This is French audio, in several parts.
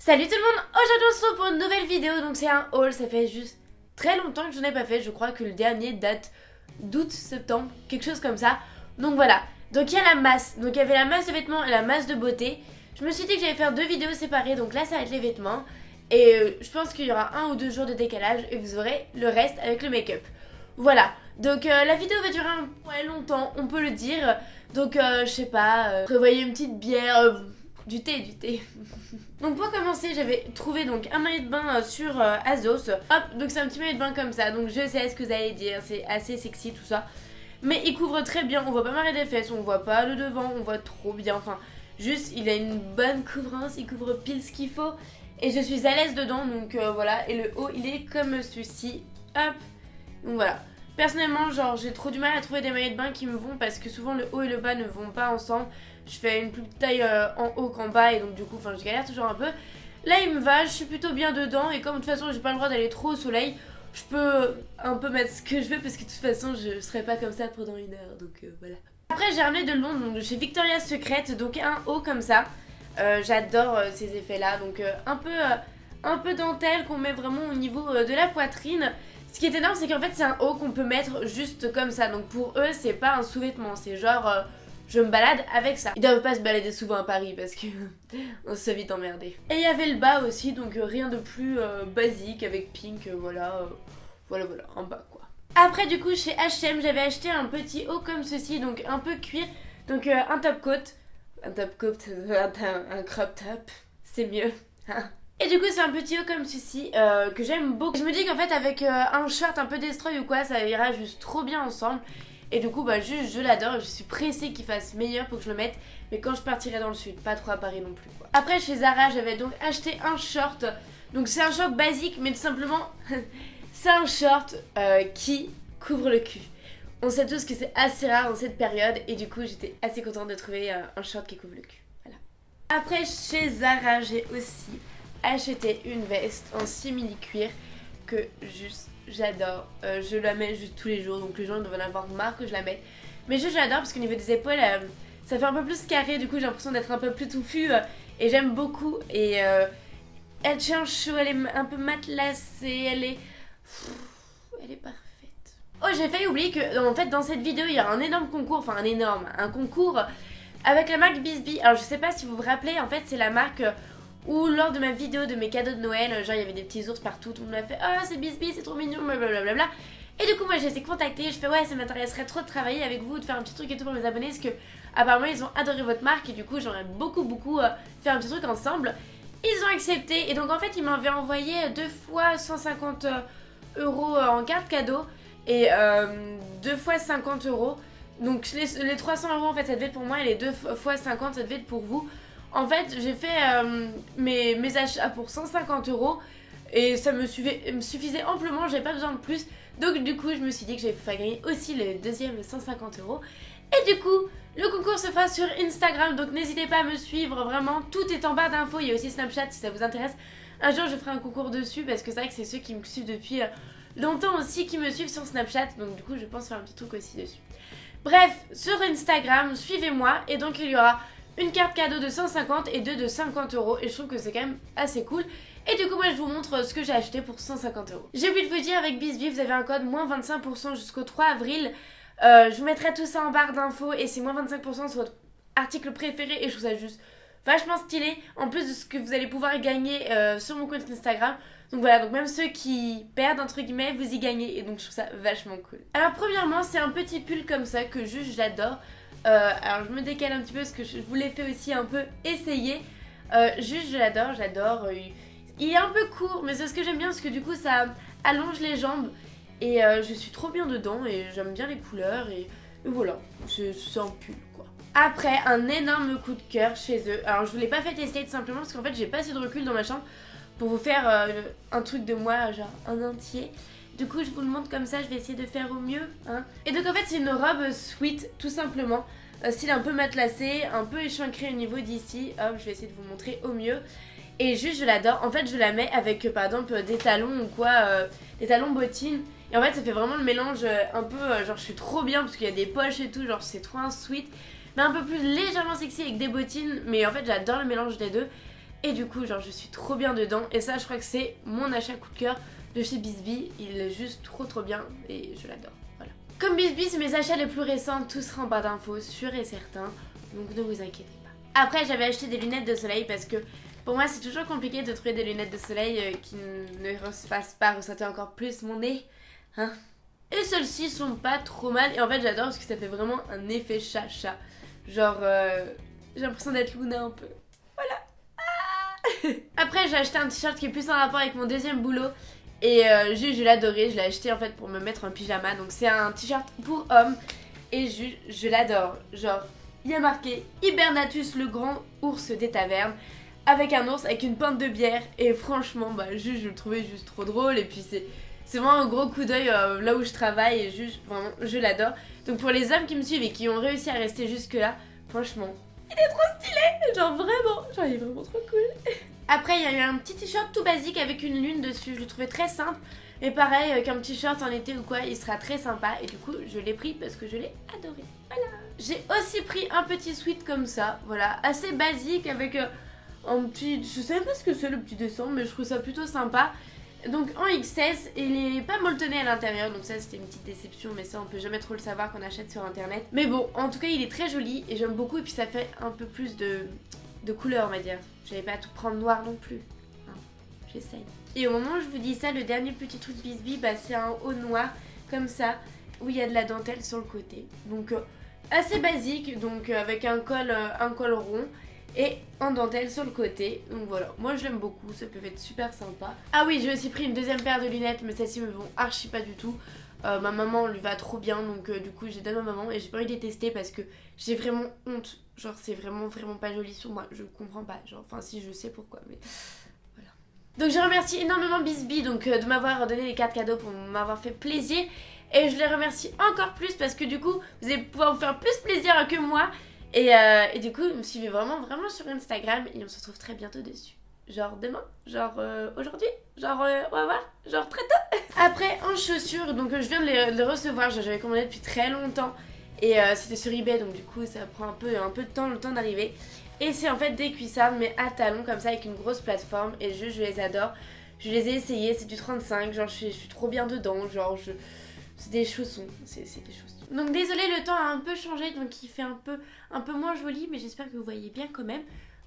Salut tout le monde, aujourd'hui on se retrouve pour une nouvelle vidéo, donc c'est un haul, ça fait juste très longtemps que je n'ai pas fait, je crois que le dernier date d'août, septembre, quelque chose comme ça. Donc voilà, donc il y a la masse, donc il y avait la masse de vêtements et la masse de beauté. Je me suis dit que j'allais faire deux vidéos séparées, donc là ça va être les vêtements. Et je pense qu'il y aura 1 ou 2 jours de décalage et vous aurez le reste avec le make-up. Voilà, donc la vidéo va durer longtemps, on peut le dire. Donc je sais pas, prévoyez une petite bière, du thé. Donc pour commencer, j'avais trouvé donc un maillot de bain sur Azos. Hop, donc c'est un petit maillot de bain comme ça. Donc je sais ce que vous allez dire, c'est assez sexy tout ça. Mais il couvre très bien, on voit pas marrer des fesses, on voit pas le devant, on voit trop bien. Enfin, juste il a une bonne couvrance, il couvre pile ce qu'il faut. Et je suis à l'aise dedans, donc voilà. Et le haut, il est comme celui-ci. Hop, donc voilà. Personnellement, genre j'ai trop du mal à trouver des maillots de bain qui me vont parce que souvent le haut et le bas ne vont pas ensemble. Je fais une plus petite taille en haut qu'en bas et donc du coup, je galère toujours un peu. Là, il me va, je suis plutôt bien dedans et comme de toute façon, j'ai pas le droit d'aller trop au soleil, je peux un peu mettre ce que je veux parce que de toute façon, je serai pas comme ça pendant une heure, donc voilà. Après, j'ai ramené de Londres, donc de chez Victoria's Secret, donc un haut comme ça. J'adore ces effets-là, donc un peu dentelle qu'on met vraiment au niveau de la poitrine. Ce qui est énorme, c'est qu'en fait, c'est un haut qu'on peut mettre juste comme ça. Donc pour eux, c'est pas un sous-vêtement, c'est genre je me balade avec ça. Ils doivent pas se balader souvent à Paris parce que on se fait vite emmerder. Et il y avait le bas aussi, donc rien de plus basique avec pink, voilà, en bas quoi. Après du coup, chez H&M, j'avais acheté un petit haut comme ceci, donc un peu cuir, donc un top coat, un crop top, c'est mieux. Et du coup c'est un petit haut comme ceci que j'aime beaucoup. Je me dis qu'en fait avec un short un peu destroy ou quoi ça ira juste trop bien ensemble. Et du coup juste je l'adore. Je suis pressée qu'il fasse meilleur pour que je le mette. Mais quand je partirai dans le sud, pas trop à Paris non plus quoi. Après chez Zara j'avais donc acheté un short. Donc c'est un short basique mais tout simplement c'est un short qui couvre le cul. On sait tous que c'est assez rare dans cette période. Et du coup j'étais assez contente de trouver un short qui couvre le cul. Voilà. Après chez Zara j'ai aussi acheté une veste en simili cuir que juste j'adore. Je la mets juste tous les jours, donc les gens doivent en avoir marre que je la mette. Mais juste j'adore parce qu'au niveau des épaules, ça fait un peu plus carré, du coup j'ai l'impression d'être un peu plus touffue et j'aime beaucoup. Et elle tient chaud, elle est un peu matelassée, elle est parfaite. Oh, j'ai failli oublier que en fait dans cette vidéo il y a un énorme concours, un concours avec la marque Bisbee. Alors je sais pas si vous vous rappelez, en fait c'est la marque où lors de ma vidéo de mes cadeaux de Noël, genre il y avait des petits ours partout, tout le monde m'a fait oh c'est Bisbee, c'est trop mignon, blablabla. Et du coup moi j'ai été contactée, je fais ouais ça m'intéresserait trop de travailler avec vous, de faire un petit truc et tout pour mes abonnés parce que apparemment ils ont adoré votre marque et du coup j'aimerais beaucoup faire un petit truc ensemble. Ils ont accepté et donc en fait ils m'avaient envoyé 2 fois 150 € en carte cadeau et 2 fois 50 €. Donc les 300 € en fait ça devait être pour moi et les 2 fois 50 ça devait être pour vous. En fait, j'ai fait mes achats pour 150 € et ça me suffisait amplement, j'avais pas besoin de plus. Donc du coup, je me suis dit que j'allais faire gagner aussi le deuxième 150 €. Et du coup, le concours se fera sur Instagram, donc n'hésitez pas à me suivre, vraiment, tout est en barre d'infos. Il y a aussi Snapchat si ça vous intéresse. Un jour, je ferai un concours dessus parce que c'est vrai que c'est ceux qui me suivent depuis longtemps aussi qui me suivent sur Snapchat. Donc du coup, je pense faire un petit truc aussi dessus. Bref, sur Instagram, suivez-moi et donc il y aura une carte cadeau de 150 et 2 de 50 € et je trouve que c'est quand même assez cool. Et du coup moi je vous montre ce que j'ai acheté pour 150 €. J'ai oublié de vous dire, avec Bisbee vous avez un code moins 25% jusqu'au 3 avril. Je vous mettrai tout ça en barre d'infos et c'est moins 25% sur votre article préféré et je trouve ça juste vachement stylé. En plus de ce que vous allez pouvoir gagner sur mon compte Instagram. Donc voilà, donc même ceux qui perdent entre guillemets, vous y gagnez et donc je trouve ça vachement cool. Alors premièrement c'est un petit pull comme ça que juste j'adore. Alors je me décale un petit peu parce que je vous l'ai fait aussi un peu essayer. Juste je j'adore. Il est un peu court mais c'est ce que j'aime bien parce que du coup ça allonge les jambes. Et je suis trop bien dedans et j'aime bien les couleurs et voilà, c'est un pull quoi. Après un énorme coup de cœur chez eux. Alors je vous l'ai pas fait tester tout simplement parce qu'en fait j'ai pas assez de recul dans ma chambre pour vous faire un truc de moi genre un entier. Du coup je vous le montre comme ça, je vais essayer de faire au mieux hein. Et donc en fait c'est une robe sweat tout simplement, style un peu matelassé, un peu échancré au niveau d'ici. Hop, je vais essayer de vous montrer au mieux. Et juste je l'adore, en fait je la mets avec par exemple des talons ou quoi, des talons bottines. Et en fait ça fait vraiment le mélange un peu, genre je suis trop bien parce qu'il y a des poches et tout, genre c'est trop un sweat. Mais un peu plus légèrement sexy avec des bottines, mais en fait j'adore le mélange des deux. Et du coup genre je suis trop bien dedans et ça je crois que c'est mon achat coup de cœur de chez Bisbee. Il est juste trop bien et je l'adore. Voilà. Comme Bisbee c'est mes achats les plus récents, tout sera en barre d'infos sûr et certain, donc ne vous inquiétez pas. Après j'avais acheté des lunettes de soleil parce que pour moi c'est toujours compliqué de trouver des lunettes de soleil qui ne fassent pas ressortir encore plus mon nez, hein. Et celles-ci sont pas trop mal et en fait j'adore parce que ça fait vraiment un effet chat-chat. Genre j'ai l'impression d'être Luna un peu. Voilà. Après j'ai acheté un t-shirt qui est plus en rapport avec mon deuxième boulot et je l'ai adoré, je l'ai acheté en fait pour me mettre un pyjama. Donc c'est un t-shirt pour homme et je l'adore. Genre il y a marqué Hibernatus le grand ours des tavernes avec un ours avec une pinte de bière et franchement bah je le trouvais juste trop drôle et puis c'est vraiment un gros coup d'œil là où je travaille et juste vraiment je l'adore. Donc pour les hommes qui me suivent et qui ont réussi à rester jusque là, franchement il est trop stylé, genre vraiment, genre il est vraiment trop cool. Après il y a eu un petit t-shirt tout basique avec une lune dessus, je le trouvais très simple. Et pareil qu'un t-shirt en été ou quoi, il sera très sympa. Et du coup je l'ai pris parce que je l'ai adoré. Voilà. J'ai aussi pris un petit sweat comme ça, voilà, assez basique avec un petit... Je sais pas ce que c'est le petit dessin mais je trouve ça plutôt sympa. Donc en XS, il est pas molletonné à l'intérieur, donc ça c'était une petite déception, mais ça on peut jamais trop le savoir qu'on achète sur internet. Mais bon, en tout cas il est très joli et j'aime beaucoup et puis ça fait un peu plus de couleur on va dire. J'avais pas à tout prendre noir non plus, hein, j'essaye. Et au moment où je vous dis ça, le dernier petit truc Bisbee, bah, c'est un haut noir comme ça, où il y a de la dentelle sur le côté. Donc assez basique, donc avec un col rond. Et en dentelle sur le côté, donc voilà, moi je l'aime beaucoup, ça peut être super sympa. Ah oui, j'ai aussi pris une deuxième paire de lunettes, mais celles-ci me vont archi pas du tout. Ma maman lui va trop bien, donc du coup j'ai donné à ma maman et j'ai pas envie de les tester parce que j'ai vraiment honte. Genre c'est vraiment pas joli sur moi, je comprends pas, genre enfin si je sais pourquoi, mais voilà. Donc je remercie énormément Bisbee donc, de m'avoir donné les cartes cadeaux pour m'avoir fait plaisir. Et je les remercie encore plus parce que du coup vous allez pouvoir vous faire plus plaisir que moi. Et du coup, me suivez vraiment sur Instagram et on se retrouve très bientôt dessus. Genre demain, genre aujourd'hui, genre on va voir, genre très tôt. Après, en chaussures, donc je viens de les recevoir, j'avais commandé depuis très longtemps et c'était sur eBay donc du coup ça prend un peu de temps, le temps d'arriver. Et c'est en fait des cuissardes mais à talons comme ça avec une grosse plateforme et je les adore. Je les ai essayées, c'est du 35, genre je suis trop bien dedans, genre c'est des chaussons, c'est des chaussons. Donc désolé, le temps a un peu changé, donc il fait un peu moins joli, mais j'espère que vous voyez bien quand même.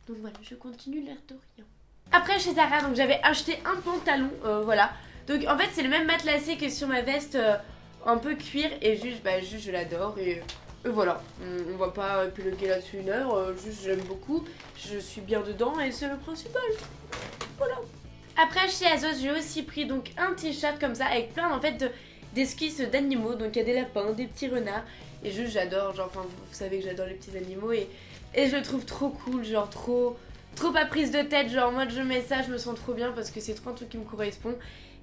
Donc voilà, je continue l'air de rien. Après chez Zara, donc j'avais acheté un pantalon, voilà. Donc en fait c'est le même matelassé que sur ma veste, un peu cuir, et juste je l'adore, et voilà. On va pas épiloguer là-dessus une heure, juste j'aime beaucoup, je suis bien dedans, et c'est le principal. Voilà. Après chez Azos, j'ai aussi pris donc un t-shirt comme ça, avec plein en fait d'esquisses d'animaux, donc il y a des lapins, des petits renards, et juste j'adore, genre enfin vous savez que j'adore les petits animaux et je le trouve trop cool, genre trop pas prise de tête, genre en mode je mets ça, je me sens trop bien parce que c'est trop un truc qui me correspond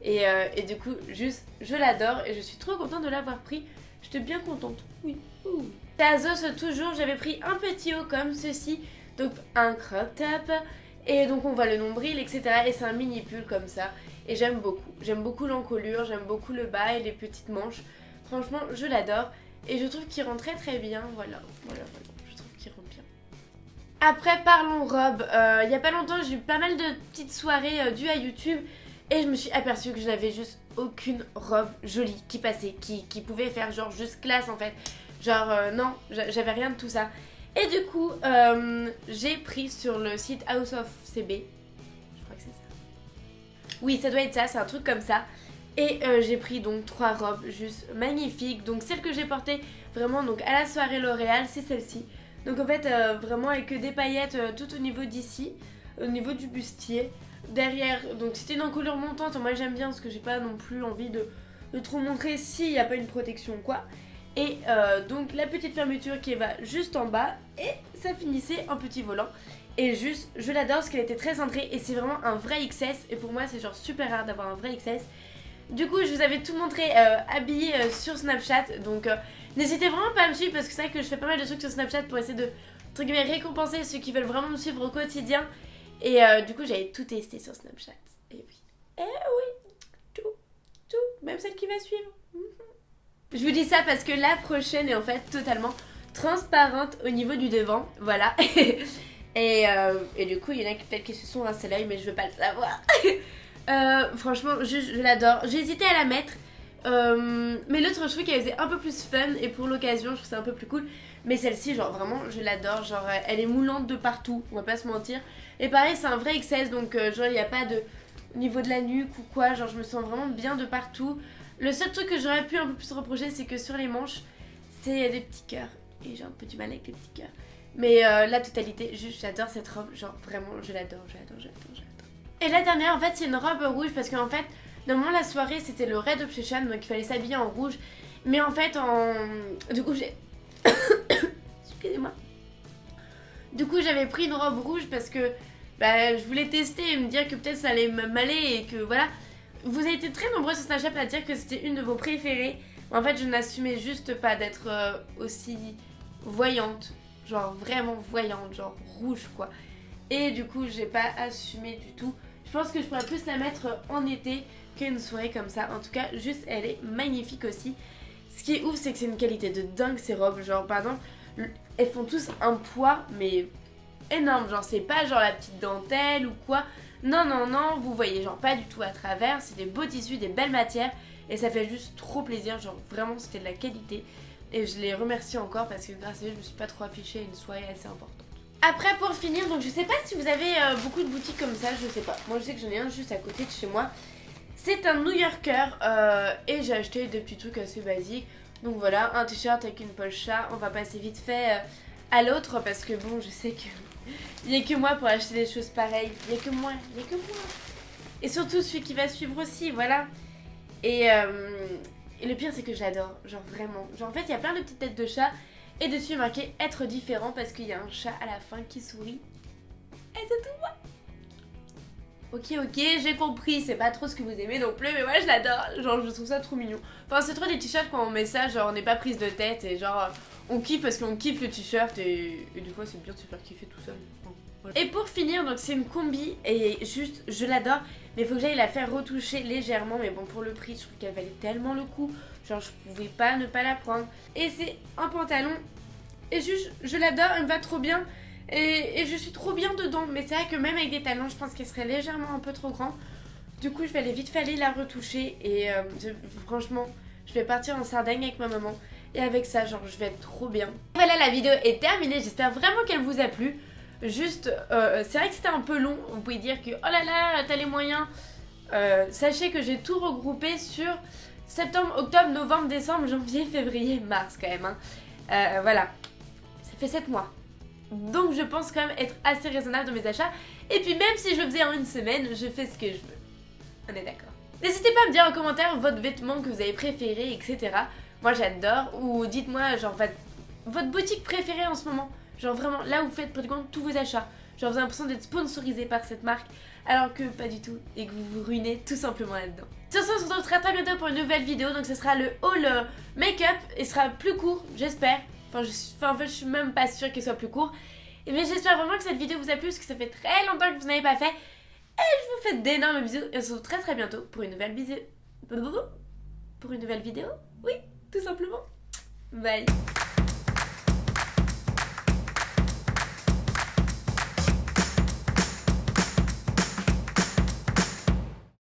et du coup juste je l'adore et je suis trop contente de l'avoir pris, j'étais bien contente, oui. Chez Azos toujours j'avais pris un petit haut comme ceci, donc un crop top et donc on voit le nombril etc et c'est un mini pull comme ça. Et j'aime beaucoup l'encolure, j'aime beaucoup le bas et les petites manches. Franchement, je l'adore. Et je trouve qu'il rend très bien. Voilà. Je trouve qu'il rend bien. Après, parlons robe. Il y a pas longtemps, j'ai eu pas mal de petites soirées dues à YouTube. Et je me suis aperçue que je n'avais juste aucune robe jolie qui passait. Qui pouvait faire genre juste classe en fait. Genre non, j'avais rien de tout ça. Et du coup, j'ai pris sur le site House of CB. Je crois que c'est ça. Oui, ça doit être ça, c'est un truc comme ça. Et j'ai pris donc 3 robes juste magnifiques. Donc celle que j'ai portée vraiment donc à la soirée L'Oréal, c'est celle-ci. Donc en fait vraiment avec des paillettes tout au niveau d'ici, au niveau du bustier. Derrière, donc c'était une encolure montante, moi j'aime bien parce que j'ai pas non plus envie de trop montrer s'il n'y a pas une protection quoi. Et donc la petite fermeture qui va juste en bas et ça finissait en petit volant. Et juste, je l'adore parce qu'elle était très centrée et c'est vraiment un vrai XS. Et pour moi, c'est genre super rare d'avoir un vrai XS. Du coup, je vous avais tout montré habillé sur Snapchat. Donc, n'hésitez vraiment pas à me suivre parce que c'est vrai que je fais pas mal de trucs sur Snapchat pour essayer de, entre guillemets, récompenser ceux qui veulent vraiment me suivre au quotidien. Et du coup, j'avais tout testé sur Snapchat. Et oui, tout, même celle qui va suivre. Je vous dis ça parce que la prochaine est en fait totalement transparente au niveau du devant. Voilà. Et du coup, il y en a peut-être qui se sont rincés l'œil, mais je veux pas le savoir. Franchement, je l'adore. J'ai hésité à la mettre. Mais l'autre, je trouve qu'elle faisait un peu plus fun. Et pour l'occasion, je trouve ça un peu plus cool. Mais celle-ci, genre vraiment, je l'adore. Genre, elle est moulante de partout. On va pas se mentir. Et pareil, c'est un vrai XS. Donc, genre, il n'y a pas de. Au niveau de la nuque ou quoi. Genre, je me sens vraiment bien de partout. Le seul truc que j'aurais pu un peu plus reprocher, c'est que sur les manches, c'est des petits cœurs. Et j'ai un peu du mal avec les petits cœurs. Mais la totalité, juste j'adore cette robe, genre vraiment je l'adore. Et la dernière en fait c'est une robe rouge parce qu'en fait, normalement la soirée c'était le Red Obsession donc il fallait s'habiller en rouge. Mais en fait du coup j'ai... Excusez-moi. Du coup j'avais pris une robe rouge parce que je voulais tester et me dire que peut-être ça allait m'aller et que voilà. Vous avez été très nombreux sur Snapchat à dire que c'était une de vos préférées. En fait je n'assumais juste pas d'être aussi voyante. Genre vraiment voyante, genre rouge quoi. Et du coup j'ai pas assumé du tout. Je pense que je pourrais plus la mettre en été qu'une soirée comme ça. En tout cas juste elle est magnifique aussi. Ce qui est ouf c'est que c'est une qualité de dingue ces robes. Genre par exemple elles font tous un poids mais énorme. Genre c'est pas genre la petite dentelle ou quoi. Non vous voyez genre pas du tout à travers. C'est des beaux tissus, des belles matières. Et ça fait juste trop plaisir. Genre vraiment c'était de la qualité. Et je les remercie encore parce que grâce à eux, je me suis pas trop affichée à une soirée assez importante. Après, pour finir, donc je sais pas si vous avez beaucoup de boutiques comme ça, je sais pas. Moi, je sais que j'en ai un juste à côté de chez moi. C'est un New Yorker et j'ai acheté des petits trucs assez basiques. Donc voilà, un t-shirt avec une poche chat. On va passer vite fait à l'autre parce que bon, je sais que il y a que moi pour acheter des choses pareilles. Il y a que moi. Et surtout celui qui va suivre aussi, voilà. Et le pire c'est que je l'adore, genre vraiment. Genre en fait il y a plein de petites têtes de chat et dessus il y a marqué être différent parce qu'il y a un chat à la fin qui sourit. Et c'est tout moi. Ok, j'ai compris, c'est pas trop ce que vous aimez non plus, mais moi je l'adore. Genre je trouve ça trop mignon. Enfin c'est trop des t-shirts quand on met ça, genre on n'est pas prise de tête et genre on kiffe parce qu'on kiffe le t-shirt et des fois c'est bien de se faire kiffer tout seul. Voilà. Et pour finir, donc c'est une combi et juste je l'adore. Mais il faut que j'aille la faire retoucher légèrement. Mais bon, pour le prix, je trouve qu'elle valait tellement le coup. Genre, je pouvais pas ne pas la prendre. Et c'est un pantalon. Et juste, je l'adore, elle me va trop bien. Et je suis trop bien dedans. Mais c'est vrai que même avec des talons, je pense qu'elle serait légèrement un peu trop grand. Du coup, je vais aller vite falloir la retoucher. Et franchement, je vais partir en Sardaigne avec ma maman. Et avec ça, genre, je vais être trop bien. Voilà, la vidéo est terminée. J'espère vraiment qu'elle vous a plu. Juste, c'est vrai que c'était un peu long. Vous pouvez dire que oh là là, t'as les moyens. Sachez que j'ai tout regroupé sur septembre, octobre, novembre, décembre, janvier, février, mars quand même. Hein. Voilà, ça fait 7 mois. Donc je pense quand même être assez raisonnable dans mes achats. Et puis même si je le faisais en une semaine, je fais ce que je veux. On est d'accord. N'hésitez pas à me dire en commentaire votre vêtement que vous avez préféré, etc. Moi j'adore. Ou dites-moi genre votre boutique préférée en ce moment. Genre vraiment, là où vous faites pratiquement tous vos achats. Genre vous avez l'impression d'être sponsorisé par cette marque, alors que pas du tout, et que vous vous ruinez tout simplement là-dedans. Sur ce, on se retrouve très bientôt pour une nouvelle vidéo, donc ce sera le haul make-up, et sera plus court, j'espère. En fait, je suis même pas sûre qu'il soit plus court. Mais j'espère vraiment que cette vidéo vous a plu, parce que ça fait très longtemps que vous n'avez pas fait. Et je vous fais d'énormes bisous, et on se retrouve très bientôt pour une nouvelle vidéo. Pour une nouvelle vidéo, oui, tout simplement. Bye.